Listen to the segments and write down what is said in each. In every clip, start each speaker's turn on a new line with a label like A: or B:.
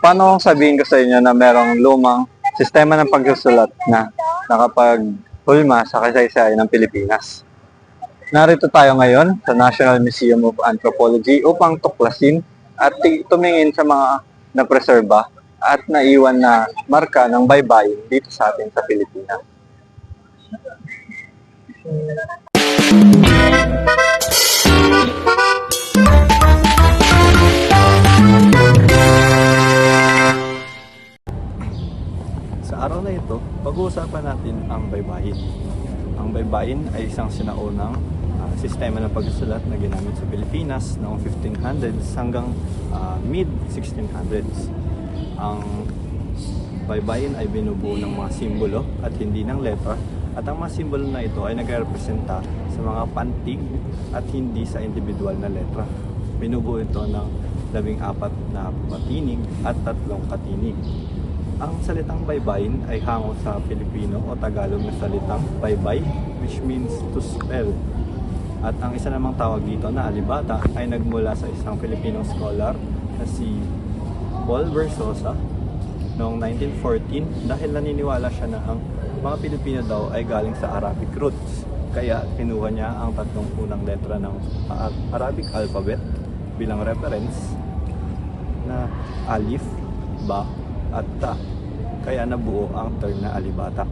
A: Paano kung sabihin ko sa inyo na merong lumang sistema ng pagsusulat na nakapaghulma sa kasaysayan ng Pilipinas? Narito tayo ngayon sa National Museum of Anthropology upang tuklasin at tumingin sa mga napreserba at naiwan na marka ng baybayin dito sa atin sa Pilipinas. Sa araw na ito, pag-uusapan natin ang baybayin. Ang baybayin ay isang sinaunang sistema ng pagsusulat na ginamit sa Pilipinas noong 1500s hanggang mid-1600s. Ang baybayin ay binubuo ng mga simbolo at hindi ng letra, at ang mga simbolo na ito ay nagrepresenta sa mga pantig at hindi sa individual na letra. Binubuo ito ng 14 na patinig at 3 katinig. Ang salitang baybayin ay hango sa Filipino o Tagalog na salitang baybay, which means to spell. At ang isa namang tawag dito na alibata ay nagmula sa isang Filipinong scholar na si Paul Versosa noong 1914 dahil naniniwala siya na ang mga Pilipino daw ay galing sa Arabic roots. Kaya kinuha niya ang 3 unang letra ng Arabic alphabet bilang reference na alif, ba, at ta. Kaya nabuo ang term na alibata.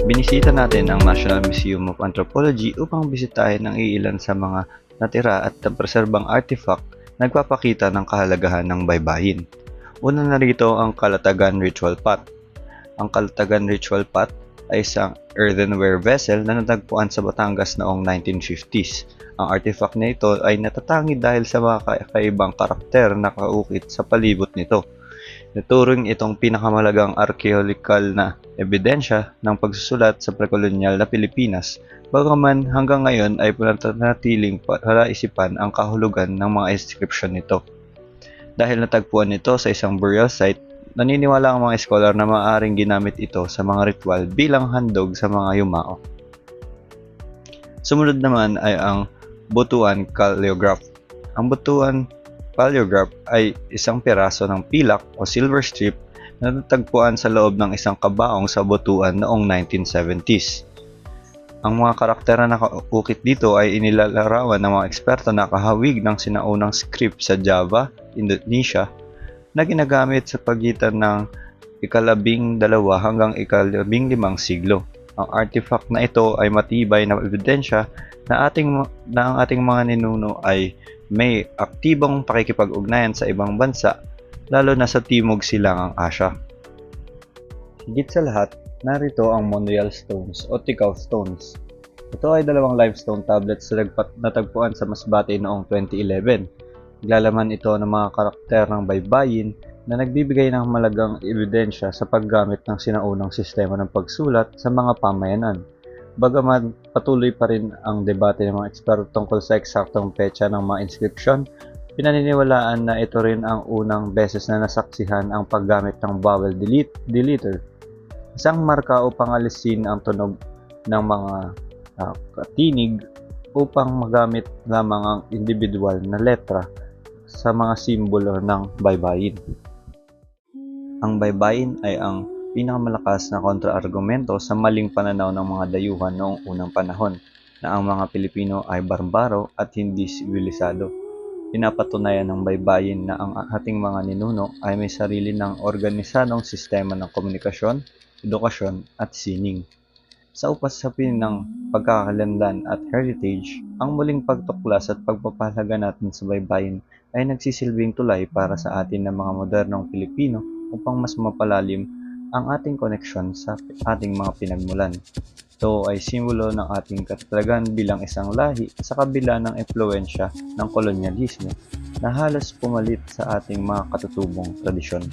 A: Binisita natin ang National Museum of Anthropology upang bisitahin ang iilan sa mga natira at preserbang artifact na nagpapakita ng kahalagahan ng baybayin. Una na rito ang Kalatagan Ritual Pot. Ang Kalatagan Ritual Pot ay isang earthenware vessel na natagpuan sa Batangas noong 1950s. Ang artifact na ito ay natatangi dahil sa mga kakaibang karakter na nakaukit sa palibot nito. Naturing itong pinakamalagang archaeological na ebidensya ng pagsusulat sa prekolonyal na Pilipinas, bagaman hanggang ngayon ay pananatiling palaisipan ang kahulugan ng mga inscription nito. Dahil natagpuan ito sa isang burial site, naniniwala ang mga scholar na maaaring ginamit ito sa mga ritual bilang handog sa mga yumao. Sumunod naman ay ang Butuan Paleograph. Ang Butuan Paleograph ay isang piraso ng pilak o silver strip na natagpuan sa loob ng isang kabaong sa Butuan noong 1970s. Ang mga karakter na nakaukit dito ay inilalarawan ng mga eksperto na kahawig ng sinaunang script sa Java, Indonesia, na ginagamit sa pagitan ng ika-12 hanggang ika-15 siglo. Ang artifact na ito ay matibay na ebidensya na ang ating mga ninuno ay may aktibong pakikipag-ugnayan sa ibang bansa, lalo na sa Timog Silangang Asya. Higit sa lahat, narito ang Monreal Stones o Ticao Stones. Ito ay 2 limestone tablets na natagpuan sa Masbate noong 2011. Naglalaman ito ng mga karakter ng baybayin na nagbibigay ng malagang ebidensya sa paggamit ng sinaunang sistema ng pagsulat sa mga pamayanan. Bagaman patuloy pa rin ang debate ng mga eksperto tungkol sa eksaktong petsa ng mga inscription, pinaniniwalaan na ito rin ang unang beses na nasaksihan ang paggamit ng vowel deleter, isang marka upang alisin ang tunog ng mga katinig upang magamit lamang ang individual na letra sa mga simbolo ng baybayin. Ang baybayin ay ang pinakamalakas na kontra-argumento sa maling pananaw ng mga dayuhan noong unang panahon na ang mga Pilipino ay barbaro at hindi sibilisado. Pinapatunayan ng baybayin na ang ating mga ninuno ay may sarili ng organisadong sistema ng komunikasyon, edukasyon at sining. Sa upasapin ng pagkakalanlan at heritage, ang muling pagtuklas at pagpapahalaga natin sa baybayin ay nagsisilbing tulay para sa atin ng mga modernong Pilipino upang mas mapalalim ang ating koneksyon sa ating mga pinagmulan. Ito ay simbolo ng ating katatagan bilang isang lahi sa kabila ng impluwensya ng kolonyalismo na halos pumalit sa ating mga katutubong tradisyon.